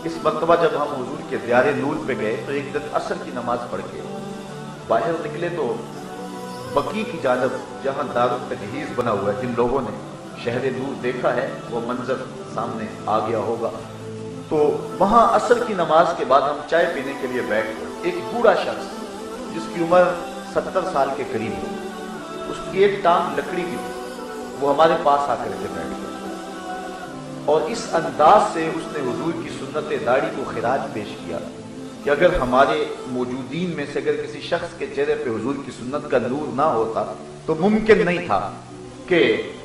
اس مرتبہ جب ہم حضور کے دیار نور پہ گئے تو ایک دن عصر کی نماز پڑھ کے باہر نکلے تو بقی کی جانب جہاں دار التجہیز بنا ہوا ہے، جن لوگوں نے شہر نور دیکھا ہے وہ منظر سامنے آ گیا ہوگا، تو وہاں عصر کی نماز کے بعد ہم چائے پینے کے لیے بیٹھ گئے۔ ایک بوڑھا شخص جس کی عمر 70 سال کے قریب ہے، اس کی ایک ٹانگ لکڑی کی تھی، وہ ہمارے پاس آ کر کے بیٹھ گیا اور اس انداز سے اس نے حضور کی سنت داڑھی کو خراج پیش کیا کہ اگر ہمارے موجودین میں سے اگر کسی شخص کے چہرے پہ حضور کی سنت کا نور نہ ہوتا تو ممکن نہیں تھا کہ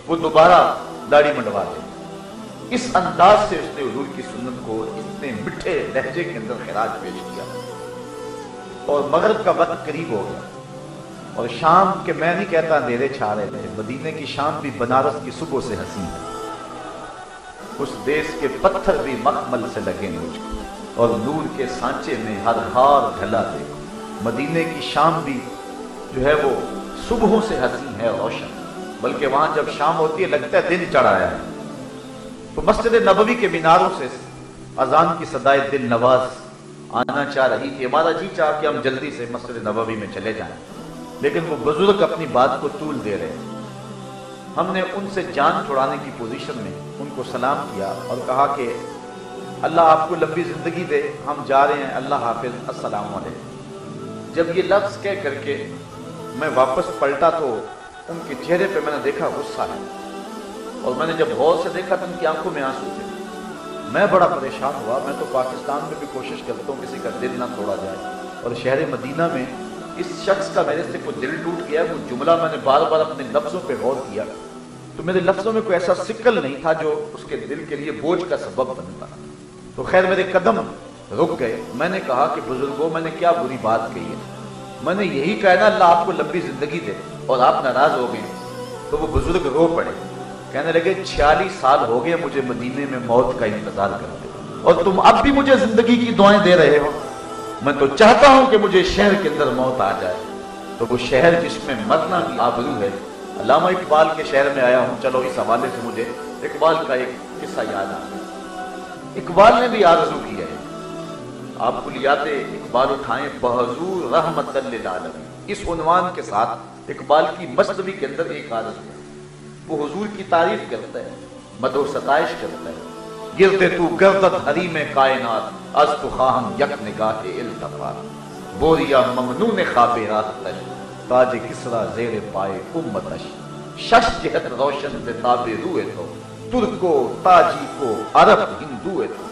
وہ دوبارہ داڑھی منڈوا دے۔ اس انداز سے اس نے حضور کی سنت کو اتنے میٹھے لہجے کے اندر خراج پیش کیا، اور مغرب کا وقت قریب ہو گیا اور شام کے، میں نہیں کہتا اندھیرے چھا رہے تھے، مدینے کی شام بھی بنارس کی صبح سے حسین ہے، اس دیس کے پتھر بھی مخمل سے لگے مجھ کو اور نور کے سانچے میں ہر ہار ڈھلا دیکھو۔ مدینے کی شام بھی جو ہے وہ صبحوں سے حسین ہے، روشن، بلکہ وہاں جب شام ہوتی ہے لگتا ہے دن چڑھ آیا ہے۔ تو مسجد نبوی کے میناروں سے اذان کی صدائے دل نواز آنا چاہ رہی تھی، ہمارا جی چاہ کہ ہم جلدی سے مسجد نبوی میں چلے جائیں، لیکن وہ بزرگ اپنی بات کو طول دے رہے ہیں۔ ہم نے ان سے جان چھڑانے کی پوزیشن میں ان کو سلام کیا اور کہا کہ اللہ آپ کو لمبی زندگی دے، ہم جا رہے ہیں، اللہ حافظ، السلام علیکم۔ جب یہ لفظ کہہ کر کے میں واپس پلٹا تو ان کے چہرے پہ میں نے دیکھا غصہ ہے، اور میں نے جب غور سے دیکھا تو ان کی آنکھوں میں آنسو تھے۔ میں بڑا پریشان ہوا، میں تو پاکستان میں بھی کوشش کرتا ہوں کسی کا دل نہ توڑا جائے، اور شہر مدینہ میں اس شخص کا میرے سے کوئی دل ٹوٹ گیا، وہ جملہ میں نے بار بار اپنے لفظوں پہ غور کیا تو میرے لفظوں میں کوئی ایسا سکل نہیں تھا جو اس کے دل کے لیے بوجھ کا سبب بنتا۔ تو خیر میرے قدم رک گئے، میں نے کہا کہ بزرگوں میں نے کیا بری بات کہی ہے، میں نے یہی کہا نا اللہ آپ کو لمبی زندگی دے، اور آپ ناراض ہو گئے۔ تو وہ بزرگ رو پڑے، کہنے لگے 46 سال ہو گئے مجھے مدینے میں موت کا انتظار کرتے، اور تم اب بھی مجھے زندگی کی دعائیں دے رہے ہو، میں تو چاہتا ہوں کہ مجھے شہر کے اندر موت آ جائے۔ تو وہ شہر جس میں مرنا بھی آبرو ہے، علامہ اقبال کے شہر میں آیا ہوں، چلو اس حوالے سے مجھے اقبال کا ایک قصہ یاد آ گیا۔ اقبال نے بھی آرزو کی ہے، آپ کلیات اقبال اٹھائیں بحضور رحمت للعالمین، اس عنوان کے ساتھ اقبال کی مثنوی کے اندر ایک آرزو ہے، وہ حضور کی تعریف کرتا ہے، مدح و ستائش کرتا ہے۔ گرتے تو گردت حریم کائنات، از تو خواہم یک نگاہ التفات، بوریا ممنون خواب راہ تش، تاج کسرا زیر پائے امتش، شش جہت روشن سے تاب روئے تو، ترکو تاجی کو عرب ہندوئے تو۔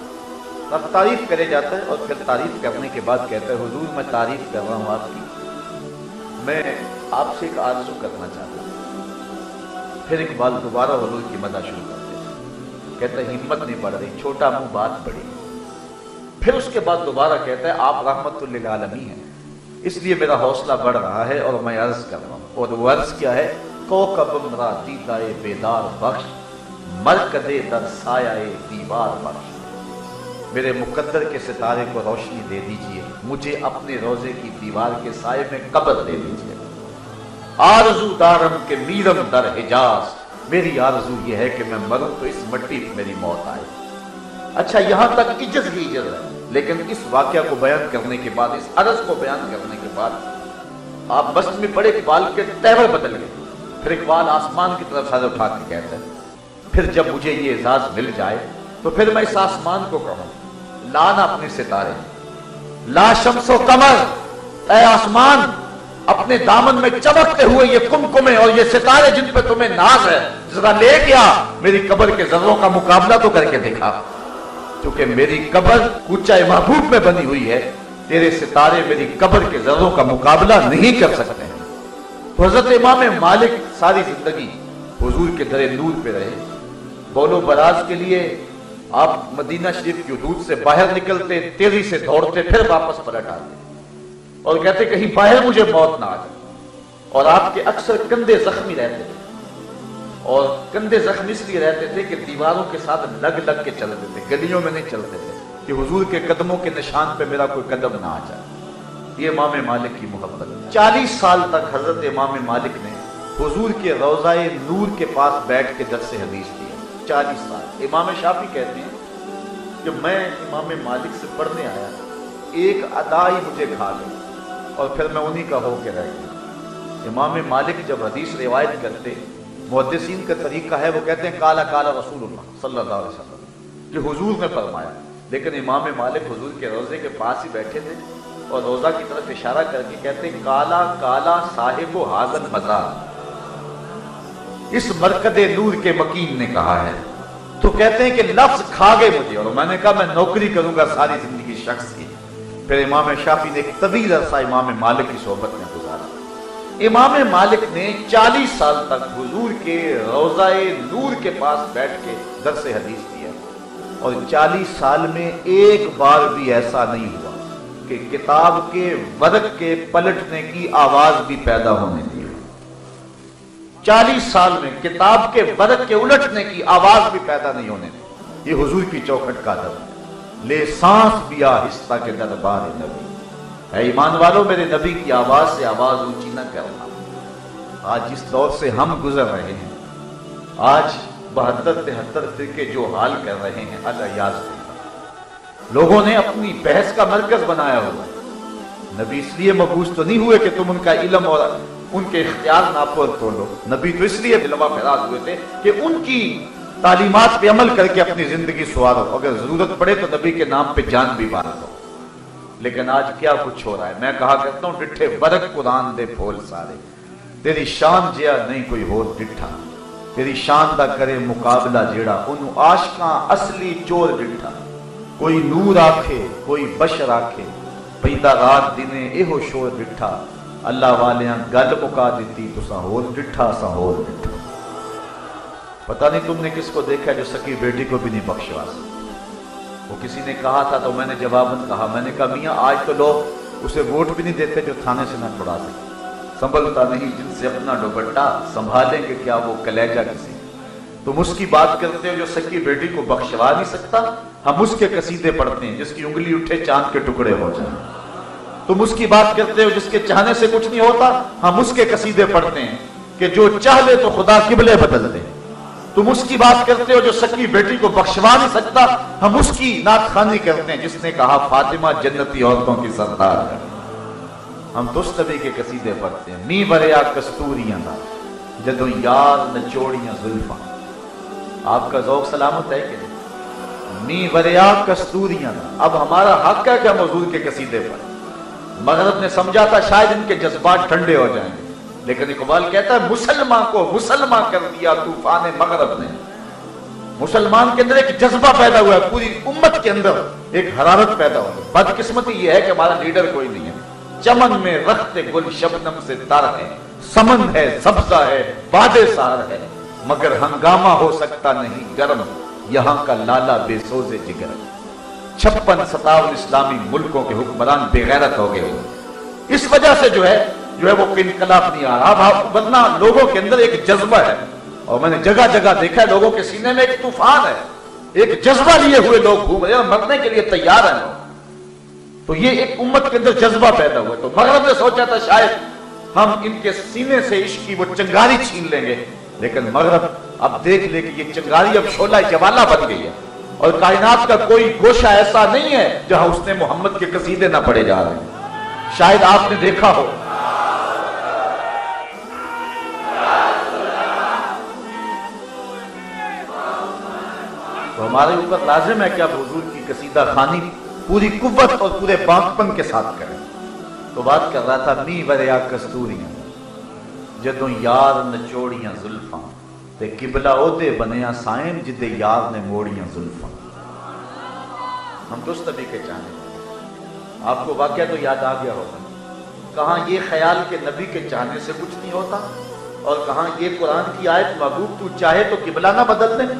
اب تعریف کرے جاتا ہے اور پھر تعریف کرنے کے بعد کہتا ہے حضور میں تعریف کر رہا ہوں آپ کی، میں آپ سے ایک آرزو کرنا چاہتا ہوں۔ پھر اقبال دوبارہ حضور کی مدح شروع کرتے ہیں، کہتا ہے ہمت نہیں بڑھ رہی، چھوٹا منہ بات بڑی۔ پھر اس کے بعد دوبارہ کہتا ہے آپ رحمت للعالمین ہیں، اس لیے میرا حوصلہ بڑھ رہا ہے اور میں عرض کر رہا ہوں۔ اور وہ عرض کیا ہے، کوکبم را دیدائے بیدار بخش، مرکدے در سایہ دیوار بخش، میرے مقدر کے ستارے کو روشنی دے دیجئے، مجھے اپنے روزے کی دیوار کے سائے میں قبر دے دیجئے۔ آرزو دارم کے میرم در حجاز، میری آرزو یہ ہے کہ میں مروں تو اس مٹی پہ میری موت آئے۔ اچھا یہاں تک عجز ہی عجز ہے، لیکن اس واقعہ کو بیان کرنے کے بعد، اس عرض کو بیان کرنے کے بعد آپ بس میں پڑے، اقبال کے تیور بدل گئے۔ پھر اقبال آسمان کی طرف سر اٹھا کے کہتا ہے پھر جب مجھے یہ اعزاز مل جائے تو پھر میں اس آسمان کو کہوں لانا اپنے ستارے، لا شمس و قمر، اے آسمان اپنے دامن میں چمکتے ہوئے یہ کمکمے اور یہ ستارے جن پہ تمہیں ناز ہے، ذرا لے گیا میری قبر کے ذروں کا مقابلہ تو کر کے دیکھا، کیونکہ میری قبر کوچہ محبوب میں بنی ہوئی ہے، تیرے ستارے میری قبر کے ذروں کا مقابلہ نہیں کر سکتے ہیں۔ تو حضرت امام مالک ساری زندگی حضور کے در نور پہ رہے، بول و براز کے لیے آپ مدینہ شریف کی حدود سے باہر نکلتے، تیزی سے دوڑتے، پھر واپس پلٹ آتے اور کہتے کہیں باہر مجھے موت نہ آ جائے۔ اور آپ کے اکثر کندھے زخمی رہتے تھے، اور کندھے زخمی اس لیے رہتے تھے کہ دیواروں کے ساتھ لگ لگ کے چلتے تھے، گلیوں میں نہیں چلتے تھے کہ حضور کے قدموں کے نشان پہ میرا کوئی قدم نہ آ جائے۔ یہ امام مالک کی محبت۔ 40 سال تک حضرت امام مالک نے حضور کے روضہ نور کے پاس بیٹھ کے درس حدیث دیا، 40 سال۔ امام شافعی کہتے ہیں کہ میں امام مالک سے پڑھنے آیا، ایک ادا ہی مجھے کھا گئی اور پھر میں انہی کا ہو کے رہ گیا۔ امام مالک جب حدیث روایت کرتے، محدثین کا طریقہ ہے، وہ کہتے ہیں کالا کالا رسول اللہ صلی اللہ علیہ وسلم، کہ حضور نے فرمایا، لیکن امام مالک حضور کے روضے کے پاس ہی بیٹھے تھے اور روضہ کی طرف اشارہ کر کے کہتے ہیں کالا کالا صاحب و حاضر مزار، اس مرکز نور کے مکین نے کہا ہے۔ تو کہتے ہیں کہ لفظ کھا گئے مجھے، اور میں نے کہا میں نوکری کروں گا ساری زندگی شخص کی۔ پھر امام شافعی نے ایک طویل عرصہ امام مالک کی صحبت میں گزارا۔ امام مالک نے 40 سال تک حضور کے روضہ نور کے پاس بیٹھ کے درس حدیث کیا، اور 40 سال میں ایک بار بھی ایسا نہیں ہوا کہ کتاب کے ورق کے پلٹنے کی آواز بھی پیدا ہونے دی۔ 40 سال میں کتاب کے ورق کے الٹنے کی آواز بھی پیدا نہیں ہونے دی۔ یہ حضور کی چوکھٹ کا ادب ہے۔ لے سانس بھی آہستہ کے دربار نبی، اے ایمان والو میرے نبی کی آواز سے آواز اونچی نہ کرنا۔ آج جس دور سے ہم گزر رہے ہیں، آج 72-73 فرقے جو حال کر رہے ہیں، الیاذ باللہ، لوگوں نے اپنی بحث کا مرکز بنایا ہوا ہے۔ نبی اس لیے مبعوث تو نہیں ہوئے کہ تم ان کا علم اور ان کے اختیار ناپور تولو، نبی تو اس لیے بلوا فراز ہوئے تھے کہ ان کی تعلیمات پہ عمل کر کے اپنی زندگی سوارو، اگر ضرورت پڑے تو نبی کے نام پہ جان بھی مار دو۔ لیکن آج کیا کچھ ہو رہا ہے، میں کہا کرتا ہوں ڈٹھے برق قرآن دے پھول سارے، تیری شان جیا نہیں کوئی ہو ڈٹھا، تیری شان دا کرے مقابلہ جیڑا، انہوں عاشقاں اصلی چور ڈٹھا، کوئی نور آکھے کوئی بشر آکھے، پیدا رات دنے ایہو شور ڈٹھا، اللہ والیاں گل مکا دیتی تو سا ہور ڈٹھا سا ہور ڈٹھا۔ پتہ نہیں تم نے کس کو دیکھا جو سکی بیٹی کو بھی نہیں بخشوا سکتا۔ وہ کسی نے کہا تھا تو میں نے جواباً کہا، میں نے کہا میاں آج تو لوگ اسے ووٹ بھی نہیں دیتے جو تھانے سے نہ چھڑا سکے، سنبھلتا نہیں جن سے اپنا دوپٹہ، سنبھالیں گے کیا وہ کلیجہ کسی۔ تم اس کی بات کرتے ہو جو سکی بیٹی کو بخشوا نہیں سکتا، ہم اس کے قصیدے پڑھتے ہیں جس کی انگلی اٹھے چاند کے ٹکڑے ہو جائیں۔ تم اس کی بات کرتے ہو جس کے چاہنے سے کچھ نہیں ہوتا، ہم اس کے قصیدے پڑھتے ہیں کہ جو چاہ لے تو خدا قبلے بدل دے۔ تم اس کی بات کرتے ہو جو سکی بیٹی کو بخشوا نہیں سکتا، ہم اس کی نعت خوانی کرتے ہیں جس نے کہا فاطمہ جنتی عورتوں کی سردار ہے۔ ہم تو اس نبی کے قصیدے پڑھتے ہیں، می بریا کستوریاں دا جدوں یار نچوڑیاں زلفاں۔ آپ کا ذوق سلامت ہے کہ نہیں؟ می بریا کستوریاں دا۔ اب ہمارا حق ہے کہ ہم حضور کے قصیدے پڑھیں۔ مغرب نے سمجھا تھا شاید ان کے جذبات ٹھنڈے ہو جائیں گے، لیکن اقبال کہتا ہے مسلمان کو مسلمان کر دیا طوفان مغرب نے۔ مسلمان کے اندر ایک جذبہ پیدا ہوا ہے، پوری امت کے اندر ایک حرارت پیدا ہوا ہے۔ بدقسمتی یہ ہے کہ ہمارا لیڈر کوئی نہیں ہے۔ چمن میں رخت گل شبنم سے تر ہے، سمن ہے سبزہ ہے باد سار ہے، مگر ہنگامہ ہو سکتا نہیں گرم، یہاں کا لالا بے سوز جگر۔ 56-57 اسلامی ملکوں کے حکمران بے غیرت ہو گئے ہوئے، اس وجہ سے جو ہے وہ انقلاب نہیں آ رہا، ورنہ لوگوں کے اندر ایک جذبہ ہے، اور میں نے جگہ جگہ دیکھا ہے لوگوں کے سینے میں ایک طوفان ہے، ایک جذبہ لیے ہوئے لوگ گھوم رہے ہیں، مرنے کے لیے تیار ہیں لوگ۔ تو یہ ایک امت کے اندر جذبہ پیدا ہوا۔ تو مغرب نے سوچا تھا شاید ہم ان کے سینے سے عشق کی وہ چنگاری چھین لیں گے، لیکن مغرب اب دیکھ لے کہ یہ چنگاری اب شعلہ جوالہ بن گئی ہے، اور کائنات کا کوئی گوشہ ایسا نہیں ہے جہاں اس نے محمد کے قصیدے نہ پڑھے جا رہے ہیں۔ شاید آپ نے دیکھا ہو تو ہمارے اوپر لازم ہے کہ اب حضور کی قصیدہ خوانی پوری قوت اور پورے بانکپن کے ساتھ کریں۔ تو بات کر رہا تھا می وریا کستوریاں جدوں یار نچوڑیاں زلفاں، تے قبلہ عہدے بنیا سائن جدے یار نے موڑیاں زلفاں۔ ہم تو اس نبی کے چاہنے، آپ کو واقعہ تو یاد آ گیا ہوگا، کہاں یہ خیال کہ نبی کے چاہنے سے کچھ نہیں ہوتا، اور کہاں یہ قرآن کی آیت محبوب تو چاہے تو قبلہ نہ بدل دے۔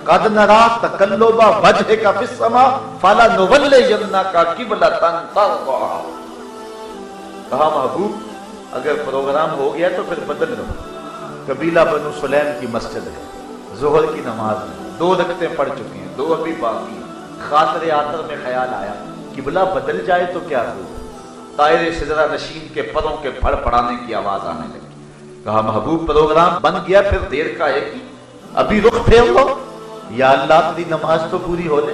قد نرا تقلب وجهك في السماء فلنولينك قبلة ترضاها۔ کہا محبوب اگر پروگرام ہو گیا تو پھر بدل لو۔ قبیلہ بنو سلیم کی مسجد ہے، ظہر کی نماز میں 2 رکعتیں پڑھ چکے ہیں، 2 ابھی باقی ہیں، خاطر آتر میں خیال آیا قبلہ بدل جائے تو کیا ہو؟ طائر سدرہ نشین کے پروں کے پھڑ پڑانے کی آواز آنے لگی۔ کہا محبوب پروگرام بن گیا، پھر دیر کا ہے کی، ابھی رخ پھیر لو، یا اللہ تیری نماز تو پوری ہو لے۔